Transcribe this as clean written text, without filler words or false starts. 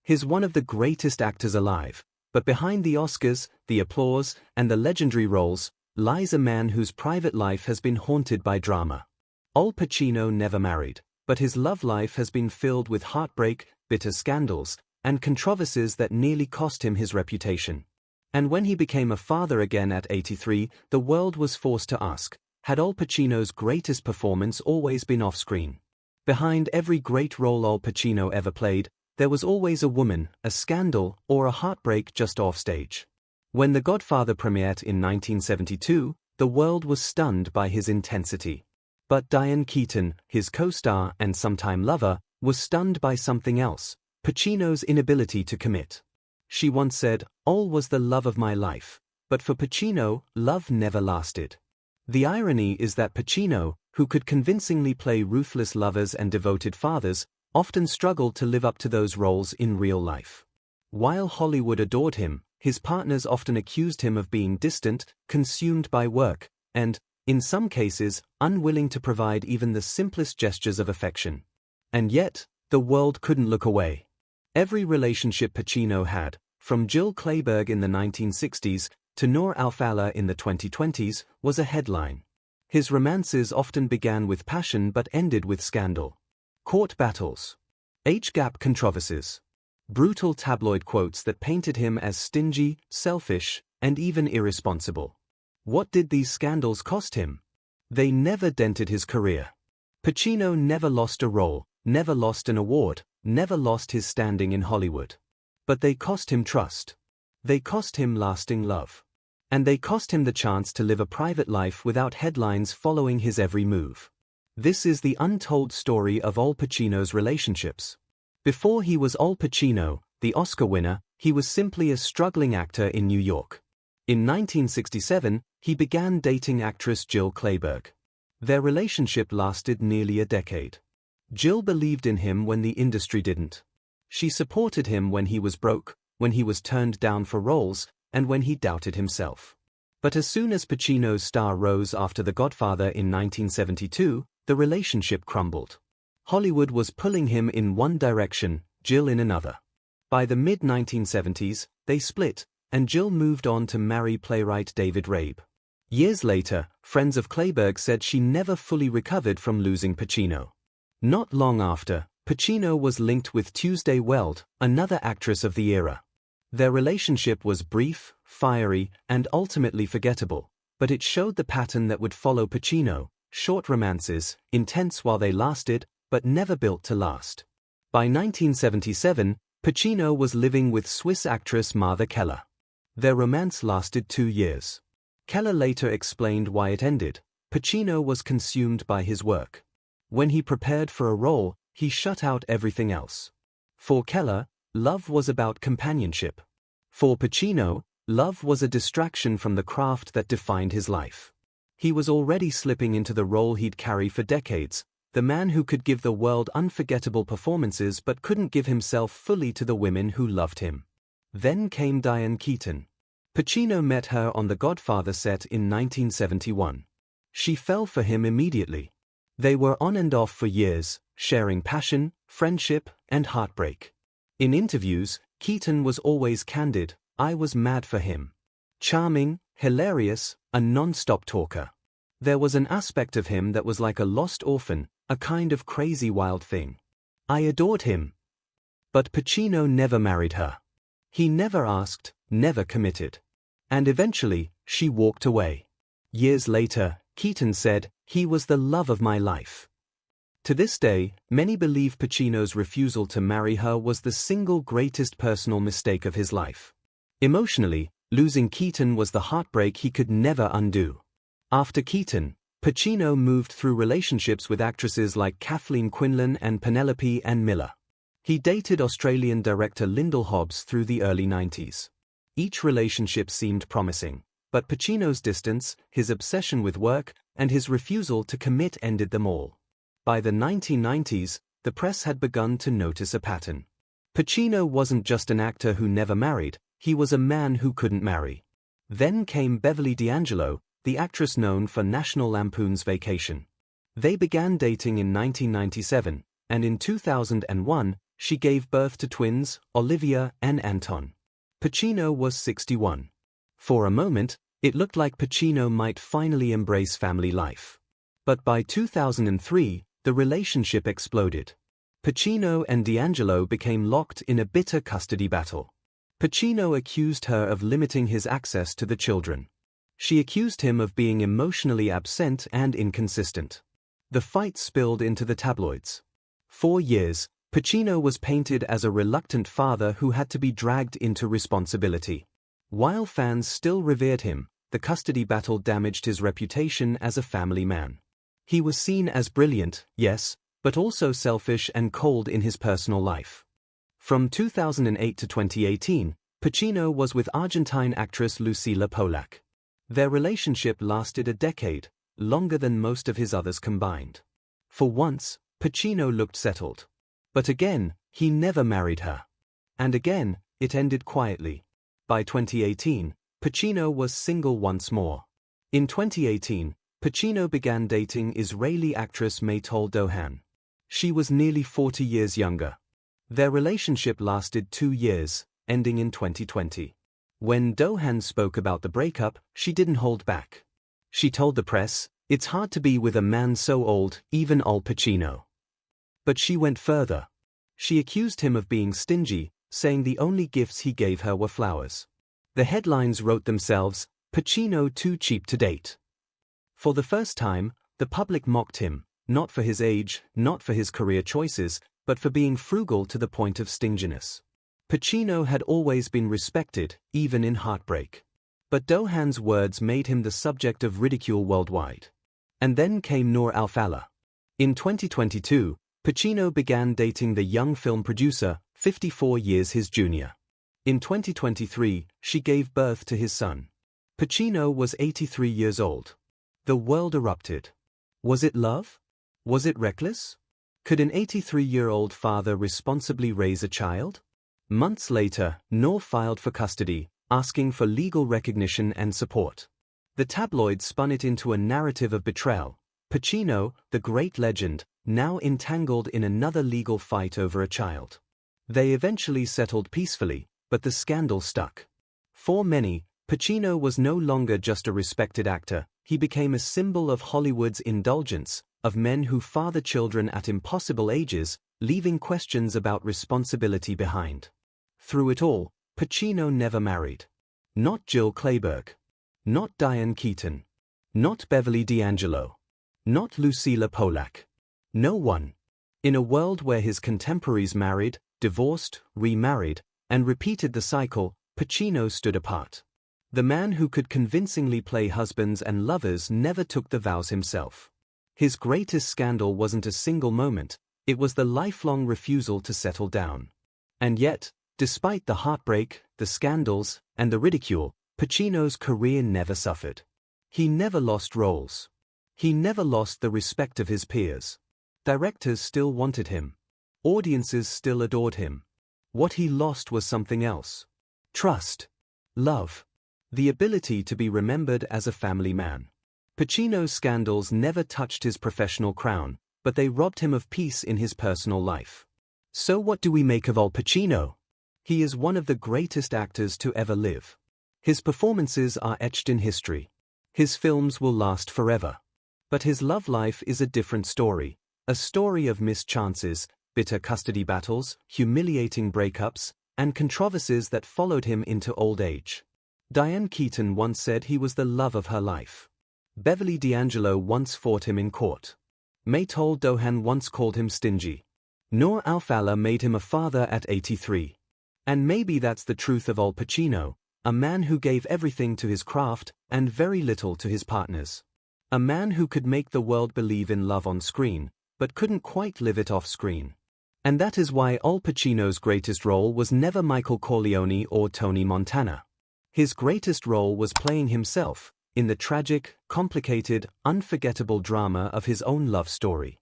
He's one of the greatest actors alive, but behind the Oscars, the applause, and the legendary roles, lies a man whose private life has been haunted by drama. Al Pacino never married, but his love life has been filled with heartbreak, bitter scandals, and controversies that nearly cost him his reputation. And when he became a father again at 83, the world was forced to ask, had Al Pacino's greatest performance always been off-screen? Behind every great role Al Pacino ever played, there was always a woman, a scandal, or a heartbreak just off-stage. When The Godfather premiered in 1972, the world was stunned by his intensity. But Diane Keaton, his co-star and sometime lover, was stunned by something else: Pacino's inability to commit. She once said, "Al was the love of my life," but for Pacino, love never lasted. The irony is that Pacino, who could convincingly play ruthless lovers and devoted fathers, often struggled to live up to those roles in real life. While Hollywood adored him, his partners often accused him of being distant, consumed by work, and, in some cases, unwilling to provide even the simplest gestures of affection. And yet, the world couldn't look away. Every relationship Pacino had, from Jill Clayburgh in the 1960s to Noor Alfallah in the 2020s, was a headline. His romances often began with passion but ended with scandal. Court battles, age-gap controversies, brutal tabloid quotes that painted him as stingy, selfish, and even irresponsible. What did these scandals cost him? They never dented his career. Pacino never lost a role, never lost an award, never lost his standing in Hollywood. But they cost him trust. They cost him lasting love. And they cost him the chance to live a private life without headlines following his every move. This is the untold story of Al Pacino's relationships. Before he was Al Pacino, the Oscar winner, he was simply a struggling actor in New York. In 1967, he began dating actress Jill Clayburgh. Their relationship lasted nearly a decade. Jill believed in him when the industry didn't. She supported him when he was broke, when he was turned down for roles, and when he doubted himself. But as soon as Pacino's star rose after The Godfather in 1972, the relationship crumbled. Hollywood was pulling him in one direction, Jill in another. By the mid-1970s, they split, and Jill moved on to marry playwright David Rabe. Years later, friends of Clayburgh said she never fully recovered from losing Pacino. Not long after, Pacino was linked with Tuesday Weld, another actress of the era. Their relationship was brief, fiery, and ultimately forgettable, but it showed the pattern that would follow Pacino: short romances, intense while they lasted, but never built to last. By 1977, Pacino was living with Swiss actress Martha Keller. Their romance lasted 2 years. Keller later explained why it ended: Pacino was consumed by his work. When he prepared for a role, he shut out everything else. For Keller, love was about companionship. For Pacino, love was a distraction from the craft that defined his life. He was already slipping into the role he'd carry for decades, the man who could give the world unforgettable performances but couldn't give himself fully to the women who loved him. Then came Diane Keaton. Pacino met her on The Godfather set in 1971. She fell for him immediately. They were on and off for years, sharing passion, friendship, and heartbreak. In interviews, Keaton was always candid: "I was mad for him. Charming, hilarious, a non-stop talker. There was an aspect of him that was like a lost orphan, a kind of crazy wild thing. I adored him." But Pacino never married her. He never asked, never committed. And eventually, she walked away. Years later, Keaton said, "He was the love of my life." To this day, many believe Pacino's refusal to marry her was the single greatest personal mistake of his life. Emotionally, losing Keaton was the heartbreak he could never undo. After Keaton, Pacino moved through relationships with actresses like Kathleen Quinlan and Penelope Ann Miller. He dated Australian director Lyndall Hobbs through the early 90s. Each relationship seemed promising, but Pacino's distance, his obsession with work, and his refusal to commit ended them all. By the 1990s, the press had begun to notice a pattern. Pacino wasn't just an actor who never married, he was a man who couldn't marry. Then came Beverly D'Angelo, the actress known for National Lampoon's Vacation. They began dating in 1997, and in 2001, She gave birth to twins, Olivia and Anton. Pacino was 61. For a moment, it looked like Pacino might finally embrace family life. But by 2003, the relationship exploded. Pacino and D'Angelo became locked in a bitter custody battle. Pacino accused her of limiting his access to the children. She accused him of being emotionally absent and inconsistent. The fight spilled into the tabloids. For years, Pacino was painted as a reluctant father who had to be dragged into responsibility. While fans still revered him, the custody battle damaged his reputation as a family man. He was seen as brilliant, yes, but also selfish and cold in his personal life. From 2008 to 2018, Pacino was with Argentine actress Lucila Polak. Their relationship lasted a decade, longer than most of his others combined. For once, Pacino looked settled. But again, he never married her. And again, it ended quietly. By 2018, Pacino was single once more. In 2018, Pacino began dating Israeli actress Maytol Dohan. She was nearly 40 years younger. Their relationship lasted 2 years, ending in 2020. When Dohan spoke about the breakup, she didn't hold back. She told the press, "It's hard to be with a man so old, even Al Pacino." But she went further. She accused him of being stingy, saying the only gifts he gave her were flowers. The headlines wrote themselves, "Pacino too cheap to date." For the first time, the public mocked him, not for his age, not for his career choices, but for being frugal to the point of stinginess. Pacino had always been respected, even in heartbreak. But Dohan's words made him the subject of ridicule worldwide. And then came Noor Al-Fallah. In 2022, Pacino began dating the young film producer, 54 years his junior. In 2023, she gave birth to his son. Pacino was 83 years old. The world erupted. Was it love? Was it reckless? Could an 83-year-old father responsibly raise a child? Months later, Noor filed for custody, asking for legal recognition and support. The tabloids spun it into a narrative of betrayal. Pacino, the great legend, now entangled in another legal fight over a child. They eventually settled peacefully, but the scandal stuck. For many, Pacino was no longer just a respected actor, he became a symbol of Hollywood's indulgence, of men who father children at impossible ages, leaving questions about responsibility behind. Through it all, Pacino never married. Not Jill Clayburgh. Not Diane Keaton. Not Beverly D'Angelo. Not Lucila Polak. No one. In a world where his contemporaries married, divorced, remarried, and repeated the cycle, Pacino stood apart. The man who could convincingly play husbands and lovers never took the vows himself. His greatest scandal wasn't a single moment, it was the lifelong refusal to settle down. And yet, despite the heartbreak, the scandals, and the ridicule, Pacino's career never suffered. He never lost roles. He never lost the respect of his peers. Directors still wanted him. Audiences still adored him. What he lost was something else. Trust. Love. The ability to be remembered as a family man. Pacino's scandals never touched his professional crown, but they robbed him of peace in his personal life. So what do we make of Al Pacino? He is one of the greatest actors to ever live. His performances are etched in history. His films will last forever. But his love life is a different story, a story of missed chances, bitter custody battles, humiliating breakups, and controversies that followed him into old age. Diane Keaton once said he was the love of her life. Beverly D'Angelo once fought him in court. Maytol Dohan once called him stingy. Noor Al-Fallah made him a father at 83. And maybe that's the truth of Al Pacino, a man who gave everything to his craft and very little to his partners. A man who could make the world believe in love on screen, but couldn't quite live it off screen. And that is why Al Pacino's greatest role was never Michael Corleone or Tony Montana. His greatest role was playing himself, in the tragic, complicated, unforgettable drama of his own love story.